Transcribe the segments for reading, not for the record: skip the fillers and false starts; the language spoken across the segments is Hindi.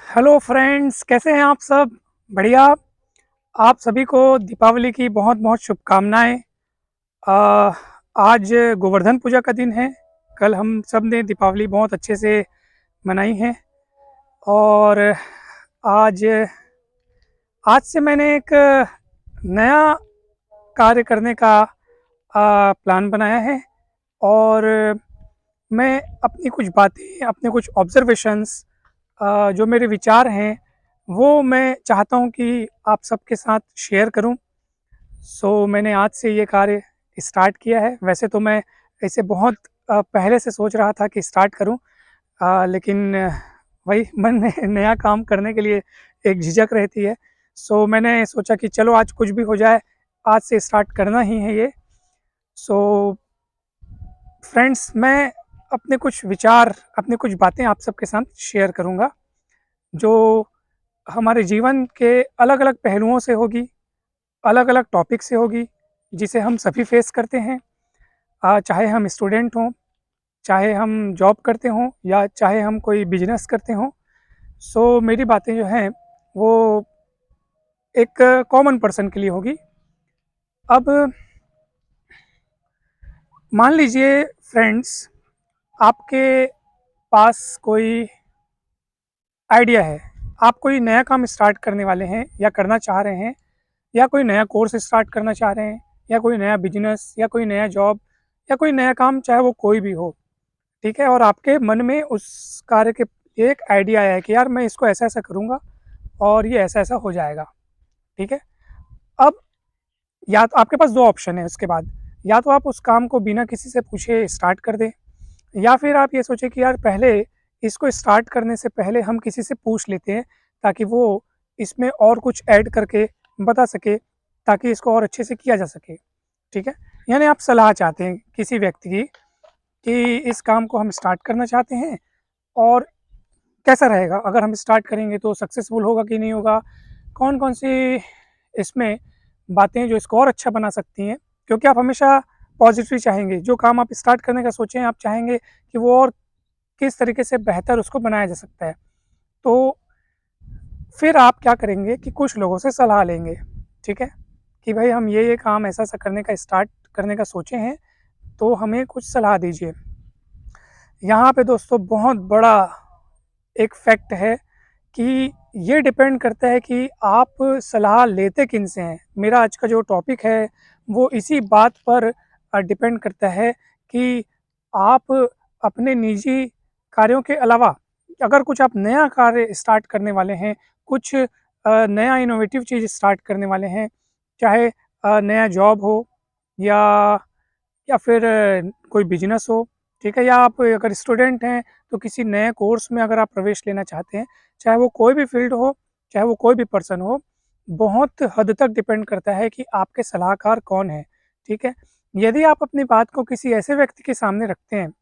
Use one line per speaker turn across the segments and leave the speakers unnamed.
हेलो फ्रेंड्स, कैसे हैं आप सब? बढ़िया। आप सभी को दीपावली की बहुत बहुत शुभकामनाएं। अ, आज गोवर्धन पूजा का दिन है। कल हम सब ने दीपावली बहुत अच्छे से मनाई है। और आज आज से मैंने एक नया कार्य करने का प्लान बनाया है। और मैं अपनी कुछ बातें, अपने कुछ ऑब्जर्वेशंस, जो मेरे विचार हैं, वो मैं चाहता हूँ कि आप सबके साथ शेयर करूँ। मैंने आज से ये कार्य स्टार्ट किया है। वैसे तो मैं इसे बहुत पहले से सोच रहा था कि स्टार्ट करूँ, लेकिन वही मन में नया काम करने के लिए एक झिझक रहती है। मैंने सोचा कि चलो आज कुछ भी हो जाए, आज से स्टार्ट करना ही है ये। सो फ्रेंड्स, मैं अपने कुछ विचार, अपनी कुछ बातें आप सबके साथ शेयर करूँगा, जो हमारे जीवन के अलग अलग पहलुओं से होगी, अलग अलग टॉपिक से होगी, जिसे हम सभी फेस करते हैं। चाहे हम स्टूडेंट हों, चाहे हम जॉब करते हों, या चाहे हम कोई बिजनेस करते हों। मेरी बातें जो हैं वो एक कॉमन पर्सन के लिए होगी। अब मान लीजिए फ्रेंड्स, आपके पास कोई आइडिया है, आप कोई नया काम स्टार्ट करने वाले हैं या करना चाह रहे हैं, या कोई नया कोर्स स्टार्ट करना चाह रहे हैं, या कोई नया बिजनेस, या कोई नया जॉब, या कोई नया काम, चाहे वो कोई भी हो। ठीक है, और आपके मन में उस कार्य के लिए एक आइडिया आया है कि यार मैं इसको ऐसा ऐसा करूँगा और ये ऐसा ऐसा हो जाएगा। ठीक है। अब या तो आपके पास दो ऑप्शन है उसके बाद, या तो आप उस काम को बिना किसी से पूछे स्टार्ट कर दें, या फिर आप ये सोचें कि यार पहले इसको स्टार्ट करने से पहले हम किसी से पूछ लेते हैं, ताकि वो इसमें और कुछ ऐड करके बता सके, ताकि इसको और अच्छे से किया जा सके। ठीक है। यानी आप सलाह चाहते हैं किसी व्यक्ति की कि इस काम को हम स्टार्ट करना चाहते हैं, और कैसा रहेगा, अगर हम स्टार्ट करेंगे तो सक्सेसफुल होगा कि नहीं होगा, कौन कौन सी इसमें बातें जो इसको और अच्छा बना सकती हैं। क्योंकि आप हमेशा पॉजिटिव चाहेंगे, जो काम आप स्टार्ट करने का सोचें आप चाहेंगे कि वो और किस तरीके से बेहतर उसको बनाया जा सकता है। तो फिर आप क्या करेंगे कि कुछ लोगों से सलाह लेंगे। ठीक है, कि भाई हम ये काम ऐसा ऐसा करने का स्टार्ट करने का सोचे हैं, तो हमें कुछ सलाह दीजिए। यहाँ पे दोस्तों बहुत बड़ा एक फैक्ट है कि ये डिपेंड करता है कि आप सलाह लेते किन से हैं। मेरा आज का जो टॉपिक है वो इसी बात पर डिपेंड करता है कि आप अपने निजी कार्यों के अलावा अगर कुछ आप नया कार्य स्टार्ट करने वाले हैं, कुछ नया इनोवेटिव चीज़ स्टार्ट करने वाले हैं, चाहे नया जॉब हो, या फिर कोई बिजनेस हो। ठीक है, या आप अगर स्टूडेंट हैं तो किसी नए कोर्स में अगर आप प्रवेश लेना चाहते हैं, चाहे वो कोई भी फील्ड हो, चाहे वो कोई भी पर्सन हो, बहुत हद तक डिपेंड करता है कि आपके सलाहकार कौन है। ठीक है, यदि आप अपनी बात को किसी ऐसे व्यक्ति के सामने रखते हैं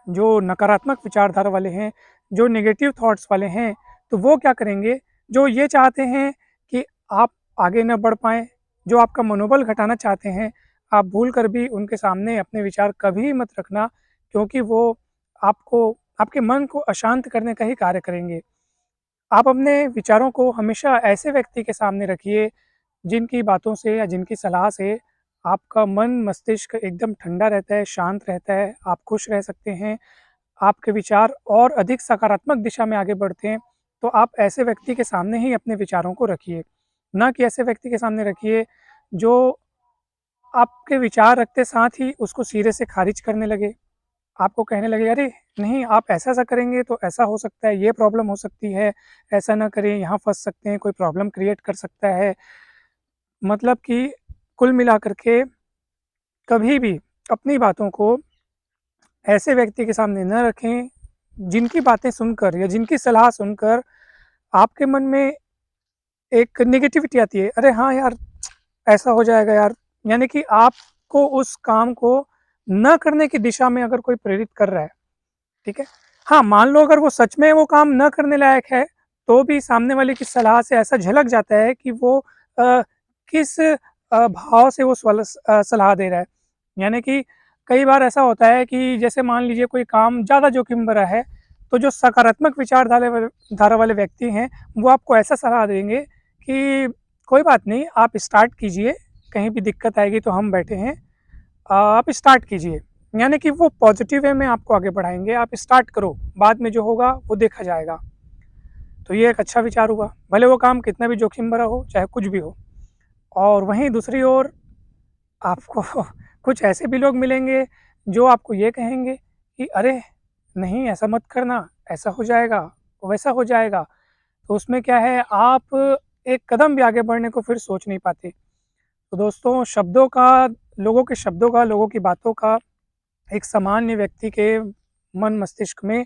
जो नकारात्मक विचारधारा वाले हैं, जो नेगेटिव थॉट्स वाले हैं, तो वो क्या करेंगे, जो ये चाहते हैं कि आप आगे न बढ़ पाएँ, जो आपका मनोबल घटाना चाहते हैं, आप भूल कर भी उनके सामने अपने विचार कभी मत रखना, क्योंकि वो आपको, आपके मन को अशांत करने का ही कार्य करेंगे। आप अपने विचारों को हमेशा ऐसे व्यक्ति के सामने रखिए, जिनकी बातों से या जिनकी सलाह से आपका मन मस्तिष्क एकदम ठंडा रहता है, शांत रहता है, आप खुश रह सकते हैं, आपके विचार और अधिक सकारात्मक दिशा में आगे बढ़ते हैं। तो आप ऐसे व्यक्ति के सामने ही अपने विचारों को रखिए, ना कि ऐसे व्यक्ति के सामने रखिए जो आपके विचार रखते साथ ही उसको सिरे से खारिज करने लगे। आपको कहने लगे, अरे नहीं आप ऐसा-ऐसा करेंगे तो ऐसा हो सकता है, ये प्रॉब्लम हो सकती है, ऐसा ना करें, यहाँ फँस सकते हैं, कोई प्रॉब्लम क्रिएट कर सकता है। मतलब कि कुल मिलाकर के कभी भी अपनी बातों को ऐसे व्यक्ति के सामने न रखें, जिनकी बातें सुनकर या जिनकी सलाह सुनकर आपके मन में एक नेगेटिविटी आती है, अरे हाँ यार, ऐसा हो जाएगा यार। यानी कि आपको उस काम को न करने की दिशा में अगर कोई प्रेरित कर रहा है। ठीक है? हाँ, मान लो अगर वो सच में वो काम न करने लायक है, तो भी सामने वाले की सलाह से ऐसा झलक जाता है कि वो किस भाव से वो सलाह दे रहा है। यानी कि कई बार ऐसा होता है कि जैसे मान लीजिए कोई काम ज़्यादा जोखिम भरा है, तो जो सकारात्मक धारा वाले व्यक्ति हैं, वो आपको ऐसा सलाह देंगे कि कोई बात नहीं, आप स्टार्ट कीजिए, कहीं भी दिक्कत आएगी तो हम बैठे हैं, आप स्टार्ट कीजिए। यानी कि वो पॉजिटिव वे में आपको आगे बढ़ाएँगे, आप स्टार्ट करो, बाद में जो होगा वो देखा जाएगा। तो ये एक अच्छा विचार हुआ, भले वो काम कितना भी जोखिम भरा हो, चाहे कुछ भी हो। और वहीं दूसरी ओर आपको कुछ ऐसे भी लोग मिलेंगे जो आपको ये कहेंगे कि अरे! नहीं ऐसा मत करना, ऐसा हो जाएगा, वैसा हो जाएगा। तो उसमें क्या है, आप एक कदम भी आगे बढ़ने को फिर सोच नहीं पाते। तो दोस्तों, लोगों के शब्दों का, लोगों की बातों का एक सामान्य व्यक्ति के मन मस्तिष्क में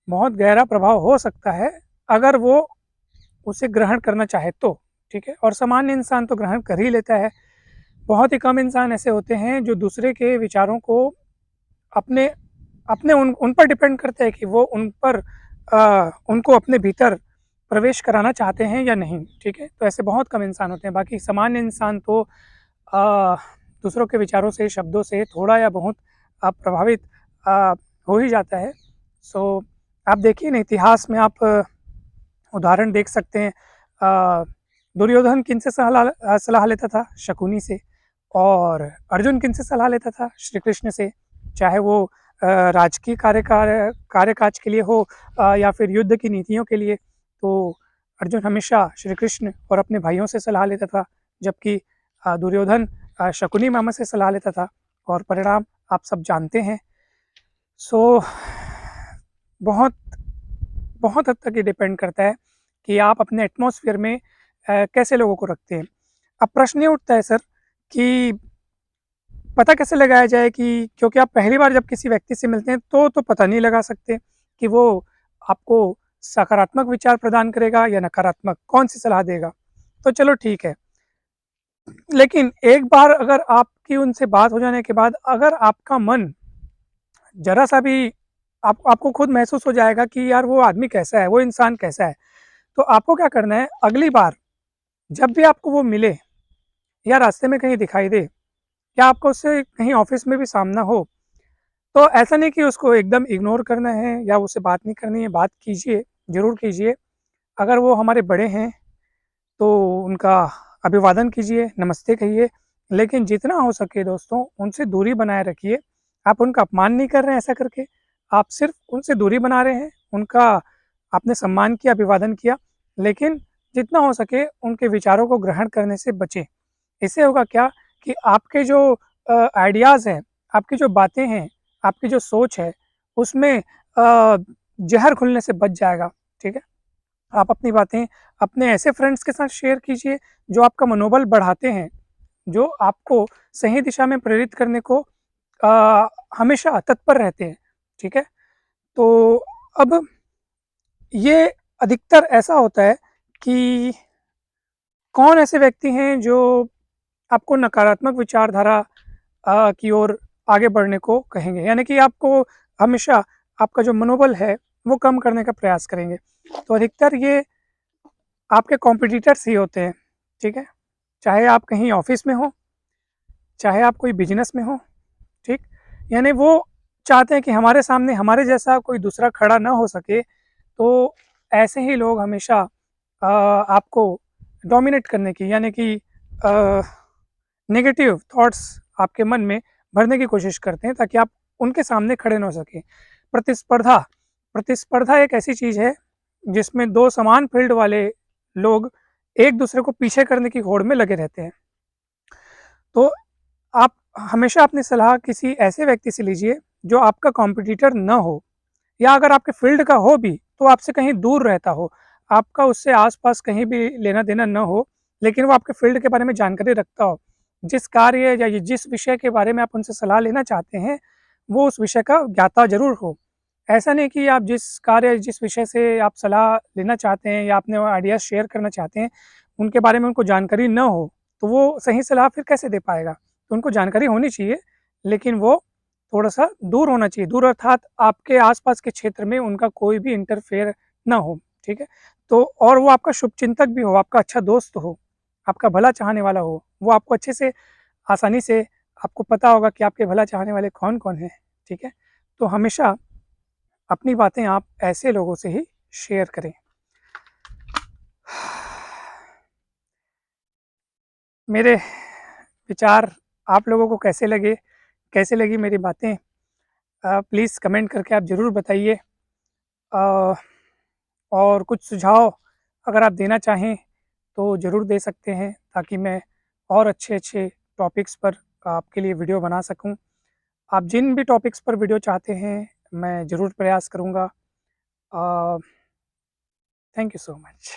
बहुत गहरा प्रभाव हो सकता है, अगर वो उसे ग्रहण करना चाहे तो, ठीक है? और सामान्य इंसान तो ग्रहण कर ही लेता है। बहुत ही कम इंसान ऐसे होते हैं जो दूसरे के विचारों को अपने अपने उन पर डिपेंड करते हैं कि वो उनको अपने भीतर प्रवेश कराना चाहते हैं या नहीं, ठीक है? तो ऐसे बहुत कम इंसान होते हैं, बाकी सामान्य इंसान तो अ, दूसरों के विचारों से, शब्दों से थोड़ा या बहुत प्रभावित अ, हो ही जाता है। सो आप देखिए ना, इतिहास में आप उदाहरण देख सकते हैं। दुर्योधन किनसे सलाह लेता था? शकुनी से। और अर्जुन किनसे सलाह लेता था? श्री कृष्ण से। चाहे वो राजकीय कार्यकाज के लिए हो या फिर युद्ध की नीतियों के लिए, तो अर्जुन हमेशा श्री कृष्ण और अपने भाइयों से सलाह लेता था, जबकि दुर्योधन शकुनी मामा से सलाह लेता था, और परिणाम आप सब जानते हैं। सो बहुत बहुत हद तक ये डिपेंड करता है कि आप अपने एटमॉस्फेयर में कैसे लोगों को रखते हैं। अब प्रश्न ये उठता है सर कि पता कैसे लगाया जाए, कि क्योंकि आप पहली बार जब किसी व्यक्ति से मिलते हैं तो पता नहीं लगा सकते कि वो आपको सकारात्मक विचार प्रदान करेगा या नकारात्मक, कौन-सी सलाह देगा। तो चलो ठीक है, लेकिन एक बार अगर आपकी उनसे बात हो जाने के बाद अगर आपका मन ज़रा-सा भी आपको खुद महसूस हो जाएगा कि यार वो आदमी कैसा है, वो इंसान कैसा है, तो आपको क्या करना है, अगली बार जब भी आपको वो मिले या रास्ते में कहीं दिखाई दे या आपको उससे कहीं ऑफ़िस में भी सामना हो, तो ऐसा नहीं कि उसको एकदम इग्नोर करना है या उससे बात नहीं करनी है, बात कीजिए, ज़रूर कीजिए। अगर वो हमारे बड़े हैं, तो उनका अभिवादन कीजिए, नमस्ते कहिए, लेकिन जितना हो सके दोस्तों, उनसे दूरी बनाए रखिए। आप उनका अपमान नहीं कर रहे हैं ऐसा करके, आप सिर्फ़ उनसे दूरी बना रहे हैं, उनका आपने सम्मान किया, अभिवादन किया, लेकिन जितना हो सके उनके विचारों को ग्रहण करने से बचें। इससे होगा क्या कि आपके जो आइडियाज़ हैं, आपकी जो बातें हैं, आपकी जो सोच है, उसमें ज़हर घुलने से बच जाएगा, ठीक है? आप अपनी बातें अपने ऐसे फ्रेंड्स के साथ शेयर कीजिए, जो आपका मनोबल बढ़ाते हैं, जो आपको सही दिशा में प्रेरित करने को हमेशा तत्पर रहते हैं, ठीक है? तो अब ये अधिकतर ऐसा होता है कि कौन ऐसे व्यक्ति हैं जो आपको नकारात्मक विचारधारा की ओर आगे बढ़ने को कहेंगे, यानी कि आपको हमेशा आपका जो मनोबल है वो कम करने का प्रयास करेंगे। तो अधिकतर ये आपके कॉम्पिटिटर्स ही होते हैं, ठीक है? चाहे आप कहीं ऑफ़िस में हो, चाहे आप कोई बिज़नेस में हो, ठीक? यानी वो चाहते हैं कि हमारे सामने हमारे जैसा कोई दूसरा खड़ा ना हो सके, तो ऐसे ही लोग हमेशा आपको डोमिनेट करने की, यानी कि अ, नेगेटिव थॉट्स आपके मन में भरने की कोशिश करते हैं, ताकि आप उनके सामने खड़े ना हो सकें। प्रतिस्पर्धा प्रतिस्पर्धा एक ऐसी चीज़ है जिसमें 2 समान फ़ील्ड वाले लोग एक-दूसरे को पीछे करने की होड़ में लगे रहते हैं। तो आप हमेशा अपनी सलाह किसी ऐसे व्यक्ति से लीजिए जो आपका कॉम्पिटिटर ना हो, या अगर आपके फ़ील्ड का हो भी तो आपसे कहीं दूर रहता हो। आपका उससे आस-पास कहीं भी लेना-देना ना हो, लेकिन वो आपके फ़ील्ड के बारे में जानकारी रखता हो। जिस कार्य या जिस विषय के बारे में आप उनसे सलाह लेना चाहते हैं, वो उस विषय का ज्ञाता ज़रूर हो। ऐसा नहीं कि आप जिस विषय से आप सलाह लेना चाहते हैं या अपने आइडियाज़ शेयर करना चाहते हैं, उनके बारे में उनको जानकारी ना हो, तो वो सही सलाह फिर कैसे दे पाएगा? तो उनको जानकारी होनी चाहिए, लेकिन वो थोड़ा-सा दूर होना चाहिए। दूर अर्थात आपके आस-पास के क्षेत्र में उनका कोई भी इंटरफेयर ना हो, ठीक है? तो और वो आपका शुभचिंतक भी हो, आपका अच्छा दोस्त हो, आपका भला चाहने वाला हो, वो आपको अच्छे से आसानी से आपको पता होगा कि आपके भला चाहने वाले कौन-कौन हैं, ठीक है? तो हमेशा अपनी बातें आप ऐसे लोगों से ही शेयर करें। मेरे विचार आप लोगों को कैसे लगे, कैसे लगी मेरी बातें, प्लीज़ कमेंट करके आप ज़रूर बताइए। अ, और कुछ सुझाव अगर आप देना चाहें तो ज़रूर दे सकते हैं, ताकि मैं और अच्छे-अच्छे टॉपिक्स पर आपके लिए वीडियो बना सकूं। आप जिन भी टॉपिक्स पर वीडियो चाहते हैं, मैं ज़रूर प्रयास करूँगा। Thank you so much.